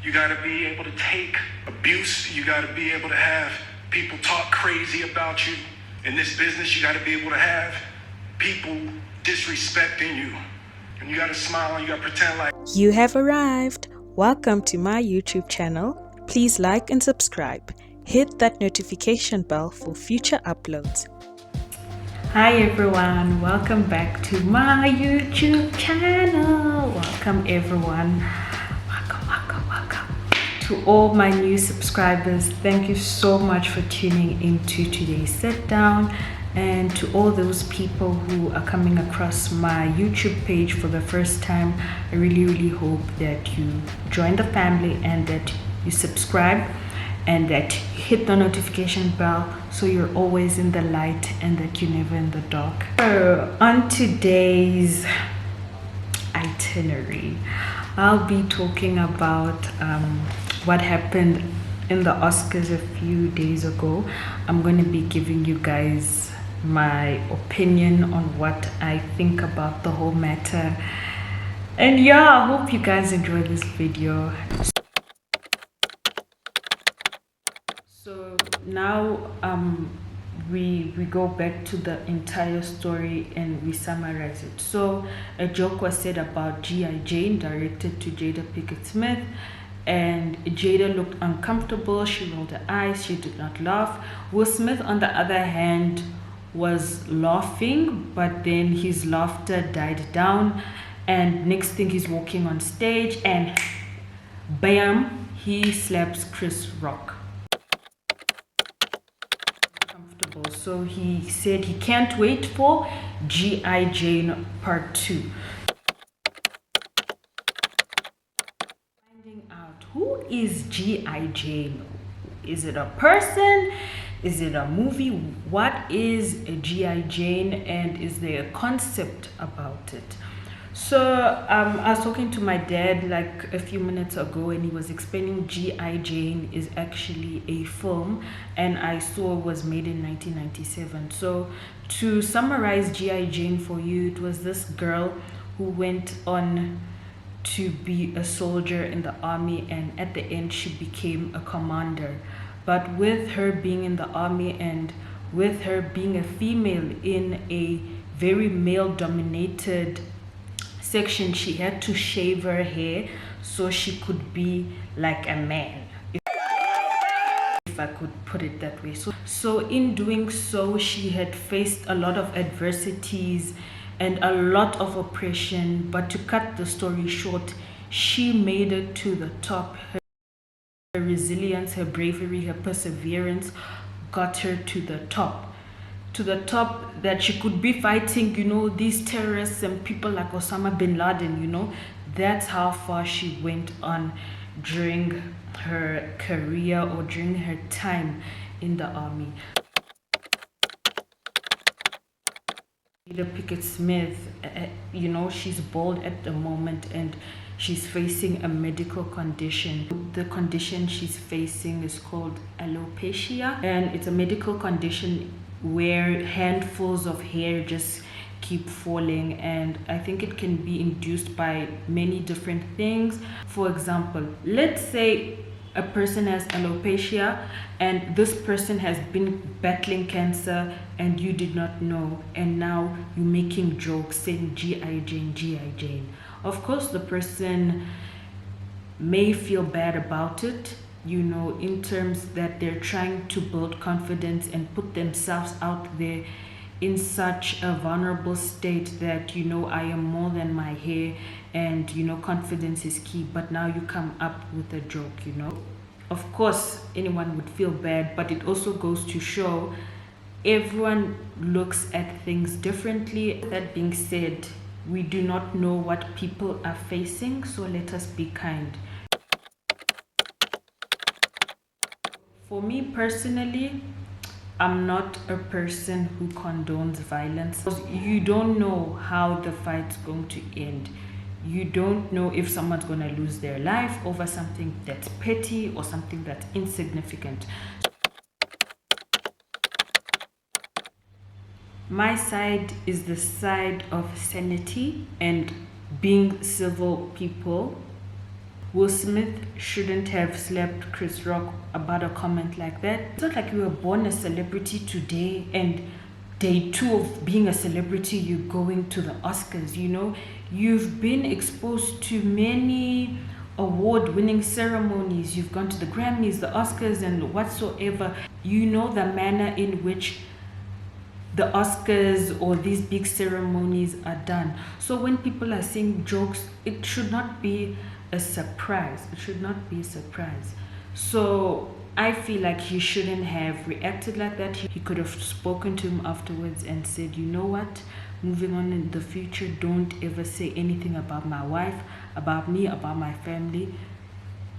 You gotta be able to take abuse. You gotta be able to have people talk crazy about you. In this business, you gotta be able to have people disrespecting you. And you gotta smile and you gotta pretend like You have arrived. Welcome to my YouTube channel. Please like and subscribe. Hit that notification bell for future uploads. Hi everyone, welcome back to my YouTube channel. Welcome everyone. Welcome to all my new subscribers. Thank you so much for tuning into today's sit down, and to all those people who are coming across my YouTube page for the first time, I really hope that you join the family and that you subscribe and that you hit the notification bell so you're always in the light and that you're never in the dark. So on today's itinerary, I'll be talking about what happened in the Oscars a few days ago. I'm going to be giving you guys my opinion on what I think about the whole matter, and yeah, I hope you guys enjoy this video. So now we go back to the entire story and we summarize it. So a joke was said about G.I. Jane, directed to Jada Pinkett Smith, and Jada looked uncomfortable. She rolled her eyes. She did not laugh. Will Smith, on the other hand, was laughing, but then his laughter died down, and next thing he's walking on stage and bam, he slaps Chris Rock. So he said he can't wait for G.I. Jane Part 2. Finding out who is G.I. Jane. Is it a person? Is it a movie? What is a G.I. Jane, and is there a concept about it? So I was talking to my dad like a few minutes ago, and he was explaining G.I. Jane is actually a film, and I saw it was made in 1997. So to summarize G.I. Jane for you, it was this girl who went on to be a soldier in the army, and at the end she became a commander. But with her being in the army and with her being a female in a very male-dominated section, she had to shave her hair so she could be like a man, if I could put it that way. So in doing so, she had faced a lot of adversities and a lot of oppression, but to cut the story short, she made it to the top. Her resilience, her bravery, her perseverance got her to the top. To the top that she could be fighting, you know, these terrorists and people like Osama bin Laden, you know. That's how far she went on during her career or during her time in the army. Jada Pinkett Smith, you know, she's bald at the moment and she's facing a medical condition. The condition she's facing is called alopecia, and it's a medical condition where handfuls of hair just keep falling, and I think it can be induced by many different things. For example, let's say a person has alopecia and this person has been battling cancer and you did not know, and now you're making jokes saying G.I. Jane, G.I. Jane. Of course the person may feel bad about it, you know, in terms that they're trying to build confidence and put themselves out there in such a vulnerable state that, you know, I am more than my hair, and, you know, confidence is key. But now you come up with a joke, you know. Of course anyone would feel bad, but it also goes to show everyone looks at things differently. That being said, we do not know what people are facing, so let us be kind. For me personally, I'm not a person who condones violence. You don't know how the fight's going to end. You don't know if someone's going to lose their life over something that's petty or something that's insignificant. My side is the side of sanity and being civil people. Will Smith shouldn't have slapped Chris Rock about a comment like that. It's not like you were born a celebrity today and day 2 of being a celebrity, you're going to the Oscars, you know. You've been exposed to many award-winning ceremonies. You've gone to the Grammys, the Oscars, and whatsoever. You know the manner in which the Oscars or these big ceremonies are done. So when people are saying jokes, it should not be a surprise. It should not be a surprise. So I feel like he shouldn't have reacted like that. He could have spoken to him afterwards and said, you know what, moving on in the future, don't ever say anything about my wife, about me, about my family.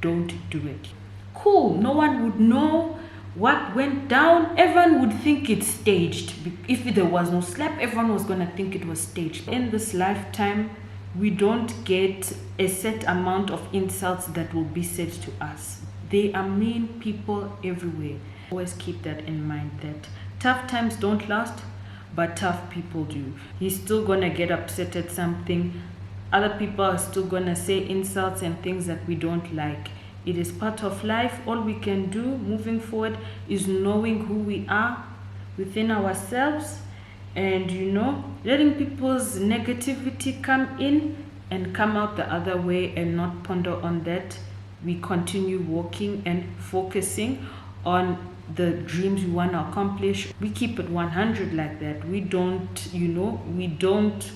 Don't do it. Cool. No one would know what went down. Everyone would think it's staged. If there was no slap, everyone was gonna think it was staged. In this lifetime, we don't get a set amount of insults that will be said to us. They are mean people everywhere. Always keep that in mind, that tough times don't last, but tough people do. He's still gonna get upset at something. Other people are still gonna say insults and things that we don't like. It is part of life. All we can do moving forward is knowing who we are within ourselves, and you know, letting people's negativity come in and come out the other way and not ponder on that. We continue walking and focusing on the dreams we want to accomplish. We keep it 100 like that. We don't, you know, we don't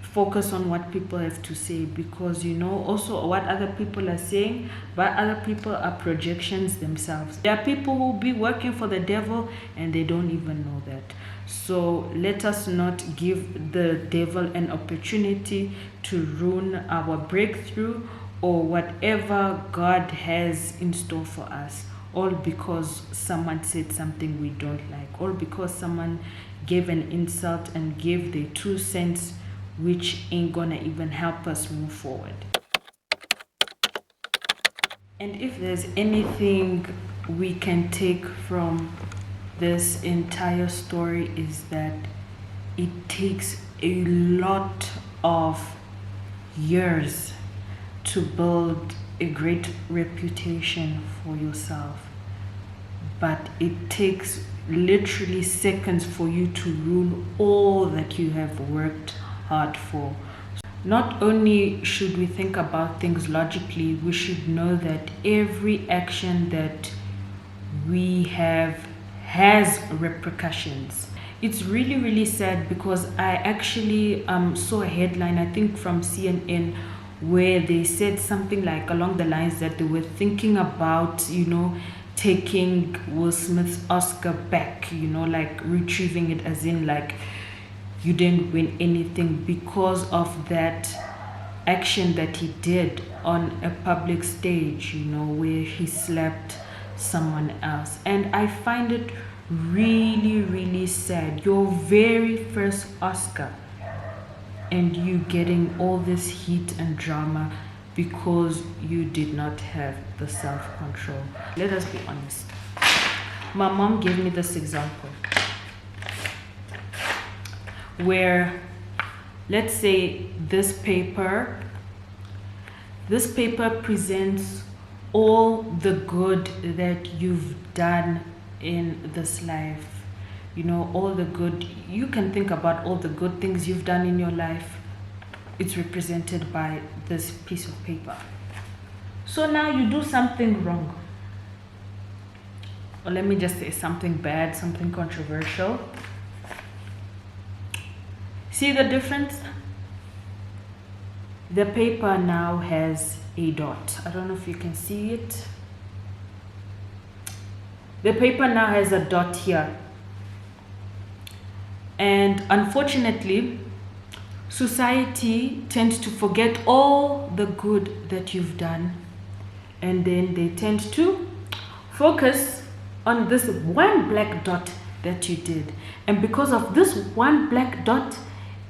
focus on what people have to say, because you know also what other people are saying, but other people are projections themselves. There are people who will be working for the devil and they don't even know that. So let us not give the devil an opportunity to ruin our breakthrough or whatever God has in store for us, all because someone said something we don't like, or because someone gave an insult and gave their 2 cents, which ain't gonna even help us move forward. And if there's anything we can take from this entire story, is that it takes a lot of years to build a great reputation for yourself, but it takes literally seconds for you to ruin all that you have worked hard for. Not only should we think about things logically, we should know that every action that we have has repercussions. It's really, really sad, because I actually saw a headline, I think from CNN, where they said something like along the lines that they were thinking about, you know, taking Will Smith's Oscar back, you know, like retrieving it, as in like you didn't win anything, because of that action that he did on a public stage, you know, where he slapped someone else. And I find it really, really sad. Your very first Oscar, and you getting all this heat and drama because you did not have the self-control. Let us be honest. My mom gave me this example where, let's say this paper presents all the good that you've done in this life. You know, all the good, you can think about all the good things you've done in your life. It's represented by this piece of paper. So now you do something wrong, or let me just say something bad, something controversial. See the difference? The paper now has a dot. I don't know if you can see it. The paper now has a dot here. And unfortunately, society tends to forget all the good that you've done, and then they tend to focus on this one black dot that you did. And because of this one black dot,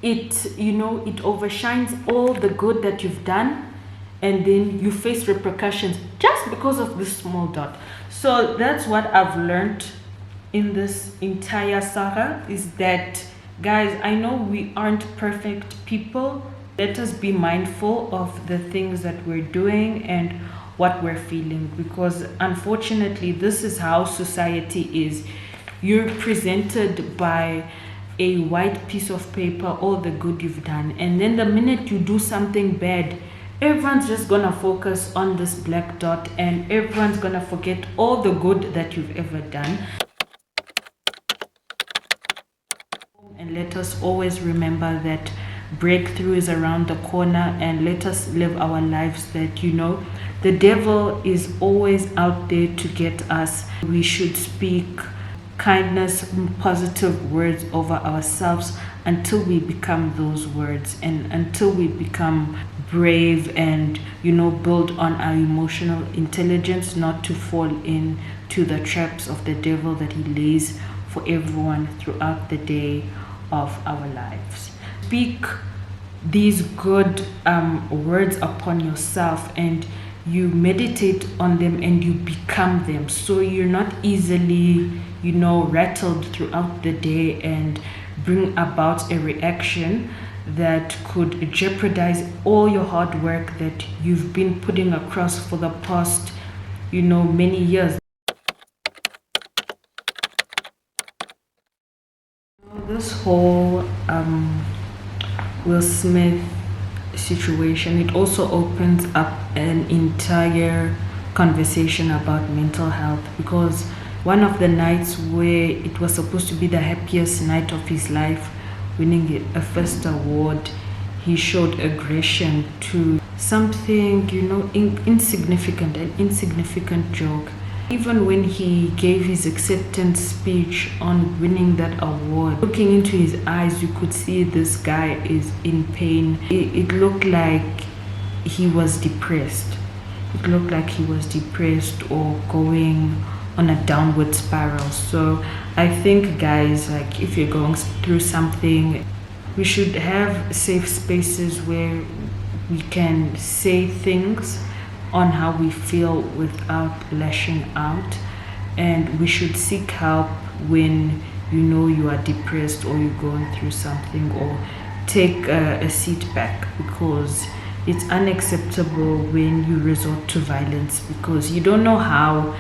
it, you know, it overshines all the good that you've done, and then you face repercussions just because of this small dot. So that's what I've learned in this entire saga, is that, guys, I know we aren't perfect people, Let us be mindful of the things that we're doing and what we're feeling, because unfortunately this is how society is. You're presented by a white piece of paper all the good you've done, and then the minute you do something bad, everyone's just gonna focus on this black dot and everyone's gonna forget all the good that you've ever done. And let us always remember that breakthrough is around the corner, and let us live our lives that, you know, the devil is always out there to get us. We should speak kindness, positive words over ourselves until we become those words, and until we become brave and, you know, build on our emotional intelligence, not to fall into the traps of the devil that he lays for everyone throughout the day of our lives. Speak these good words upon yourself, and you meditate on them and you become them, so you're not easily, you know, rattled throughout the day and bring about a reaction that could jeopardize all your hard work that you've been putting across for the past, you know, many years. This whole Will Smith situation, it also opens up an entire conversation about mental health, because one of the nights where it was supposed to be the happiest night of his life, winning a first award, he showed aggression to something, you know, insignificant, an insignificant joke. Even when he gave his acceptance speech on winning that award, looking into his eyes, you could see this guy is in pain. It looked like he was depressed. It looked like he was depressed or going on a downward spiral. So I think, guys, like, if you're going through something, we should have safe spaces where we can say things on how we feel without lashing out, and we should seek help when you know you are depressed or you're going through something, or take a seat back, because it's unacceptable when you resort to violence, because you don't know how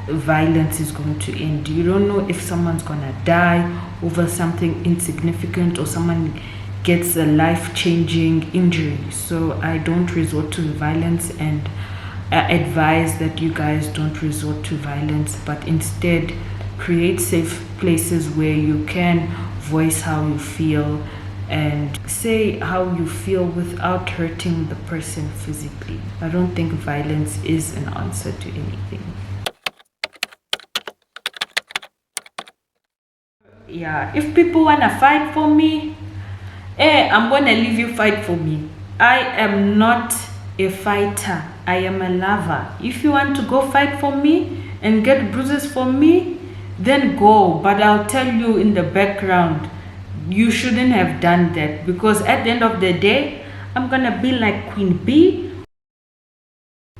violence is going to end. You don't know if someone's gonna die over something insignificant or someone gets a life-changing injury. So I don't resort to violence, and I advise that you guys don't resort to violence, but instead create safe places where you can voice how you feel and say how you feel without hurting the person physically. I don't think violence is an answer to anything. Yeah, if people wanna fight for me, I'm gonna leave you fight for me. I am not a fighter, I am a lover. If you want to go fight for me and get bruises for me, then go, but I'll tell you in the background, you shouldn't have done that, because at the end of the day, I'm gonna be like Queen Bee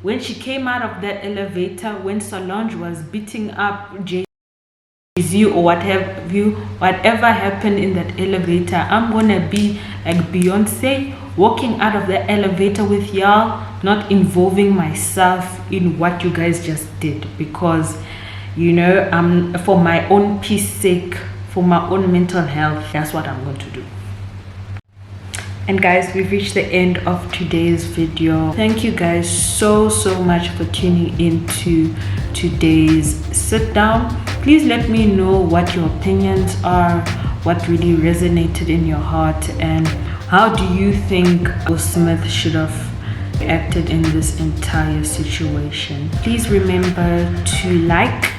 when she came out of that elevator, when Solange was beating up Jada or whatever happened in that elevator. I'm gonna be like Beyonce, walking out of the elevator with y'all, not involving myself in what you guys just did, because, you know, for my own peace sake, for my own mental health, that's what I'm going to do. And guys, we've reached the end of today's video. Thank you guys so much for tuning into today's sit down. Please let me know what your opinions are, what really resonated in your heart, and how do you think Will Smith should have acted in this entire situation. Please remember to like,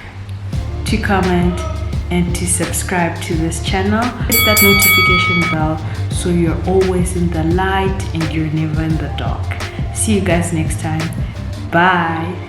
to comment, and to subscribe to this channel. Hit that notification bell so you're always in the light and you're never in the dark. See you guys next time. Bye.